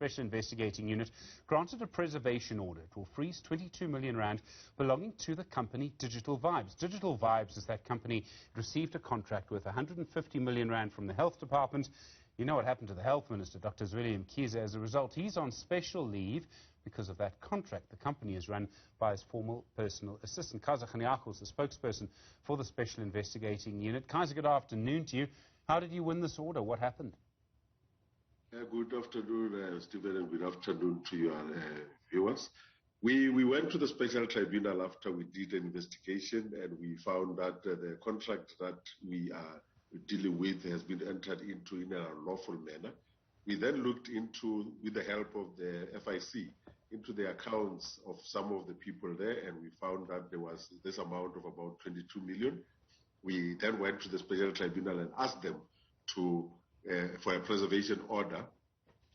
Special Investigating Unit granted a preservation order. It will freeze 22 million rand belonging to the company Digital Vibes. Digital Vibes is that company. It received a contract worth 150 million rand from the Health Department. You know what happened to the Health Minister, Dr. Newzroom Afrika. As a result, he's on special leave because of that contract. The company is run by his former personal assistant. Kaiser is the spokesperson for the Special Investigating Unit. Kaiser, good afternoon to you. How did you win this order? What happened? Good afternoon, Stephen, and good afternoon to your viewers. We went to the special tribunal after we did an investigation, and we found that the contract that we are dealing with has been entered into in an unlawful manner. We then looked into, with the help of the FIC, into the accounts of some of the people there, and we found that there was this amount of about 22 million. We then went to the special tribunal and asked them to for a preservation order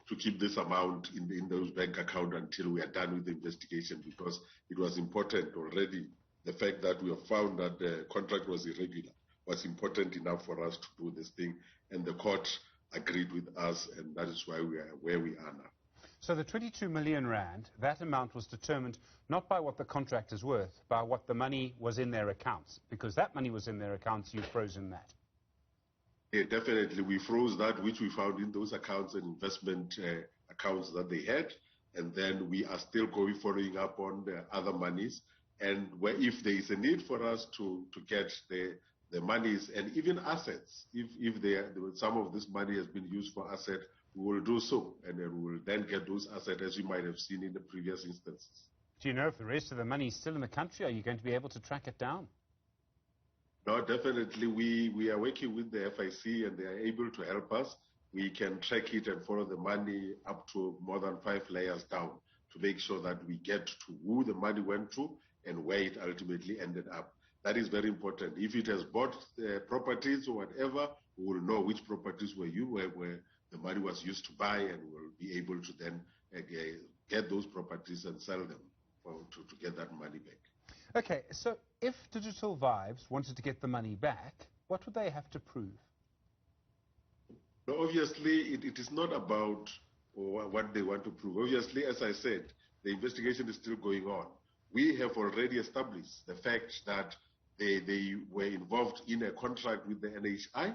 to keep this amount in those bank accounts until we are done with the investigation, because it was important already. The fact that we have found that the contract was irregular was important enough for us to do this thing, and the court agreed with us, and that is why we are where we are now. So the 22 million rand, that amount was determined not by what the contract is worth, by what the money was in their accounts. Because that money was in their accounts, you've frozen that. Yeah, definitely. We froze that which we found in those accounts and investment accounts that they had. And then we are still following up on the other monies. And if there is a need for us to get the monies and even assets, if some of this money has been used for asset, we will do so. And then we will then get those assets, as you might have seen in the previous instances. Do you know if the rest of the money is still in the country? Are you going to be able to track it down? No, definitely. We are working with the FIC, and they are able to help us. We can track it and follow the money up to more than 5 layers down to make sure that we get to who the money went to and where it ultimately ended up. That is very important. If it has bought properties or whatever, we will know which properties were where the money was used to buy, and we'll be able to then get those properties and sell them to get that money back. Okay, so if Digital Vibes wanted to get the money back, what would they have to prove? No, obviously, it is not about what they want to prove. Obviously, as I said, the investigation is still going on. We have already established the fact that they were involved in a contract with the NHI,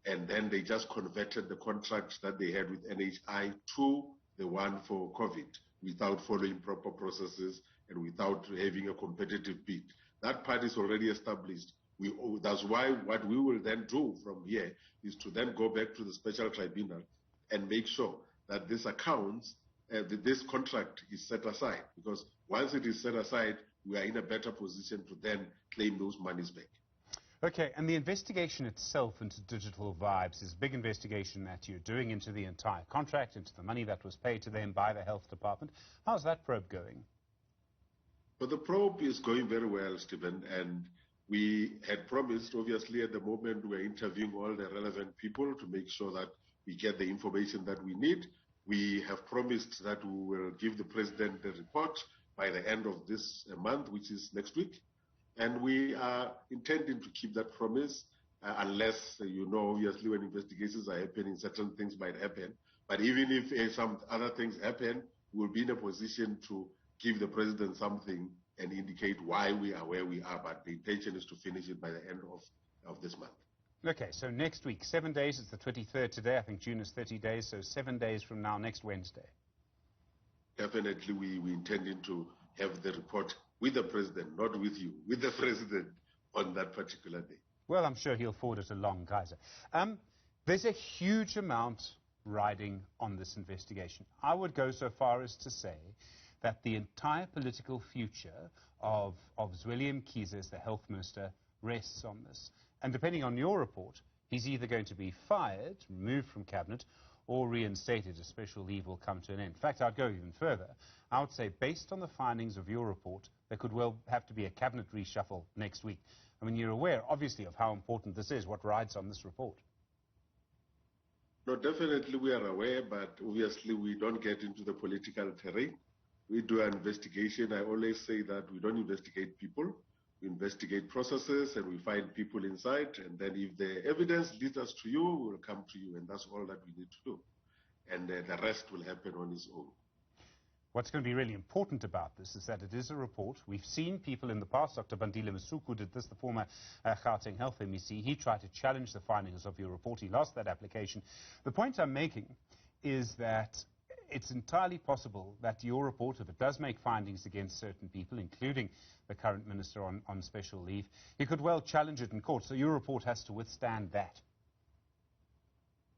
and then they just converted the contract that they had with NHI to the one for COVID without following proper processes and without having a competitive bid. That part is already established. That's why what we will then do from here is to then go back to the special tribunal and make sure that this accounts, this contract is set aside, because once it is set aside, we are in a better position to then claim those monies back. Okay, and the investigation itself into Digital Vibes is a big investigation that you're doing into the entire contract, into the money that was paid to them by the Health Department. How's that probe going? Well, the probe is going very well, Stephen, and we had promised, obviously, at the moment we're interviewing all the relevant people to make sure that we get the information that we need. We have promised that we will give the president the report by the end of this month, which is next week. And we are intending to keep that promise, unless, obviously when investigations are happening, certain things might happen. But even if some other things happen, we'll be in a position to give the president something and indicate why we are where we are. But the intention is to finish it by the end of this month. Okay, so next week, 7 days, it's the 23rd today. I think June is 30 days, so 7 days from now, next Wednesday. Definitely, we intending to have the report with the president, not with you, with the president on that particular day. Well, I'm sure he'll forward it along, Kaiser. There's a huge amount riding on this investigation. I would go so far as to say that the entire political future of Newzroom Afrika as the health minister rests on this. And depending on your report, he's either going to be fired, removed from cabinet, or reinstated. A special leave will come to an end. In fact, I'd go even further. I would say, based on the findings of your report, there could well have to be a cabinet reshuffle next week. I mean, you're aware, obviously, of how important this is, what rides on this report. No, definitely we are aware, but obviously we don't get into the political terrain. We do an investigation. I always say that we don't investigate people. We investigate processes, and we find people inside, and then if the evidence leads us to you, we will come to you, and that's all that we need to do. and the rest will happen on its own. What's going to be really important about this is that it is a report. We've seen people in the past. Dr. Bandile Masuku did this, the former Gauteng Health MEC. He tried to challenge the findings of your report. He lost that application. The point I'm making is that it's entirely possible that your report, if it does make findings against certain people, including the current minister on special leave, you could well challenge it in court. So your report has to withstand that.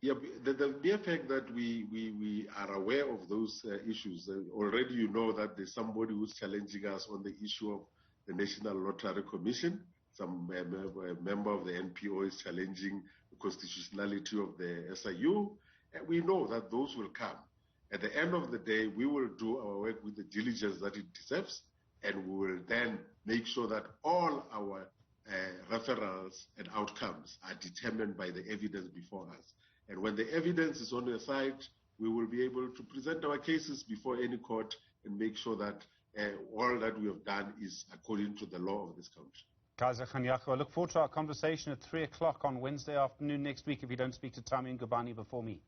Yeah, the mere fact that we are aware of those issues, already you know that there's somebody who's challenging us on the issue of the National Lottery Commission. Some member of the NPO is challenging the constitutionality of the SIU. And we know that those will come. At the end of the day, we will do our work with the diligence that it deserves, and we will then make sure that all our referrals and outcomes are determined by the evidence before us. And when the evidence is on your side, we will be able to present our cases before any court and make sure that all that we have done is according to the law of this country. Kaiser Kganyago, I look forward to our conversation at 3 o'clock on Wednesday afternoon next week if you don't speak to Tami Ngubane before me.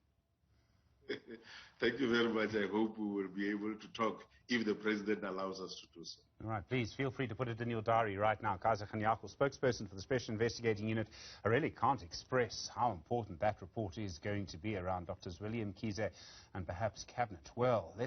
Thank you very much. I hope we will be able to talk if the president allows us to do so. All right, please feel free to put it in your diary right now. Kaiser Kganyago, spokesperson for the Special Investigating Unit. I really can't express how important that report is going to be around Drs. William Kize and perhaps Cabinet. Well, let's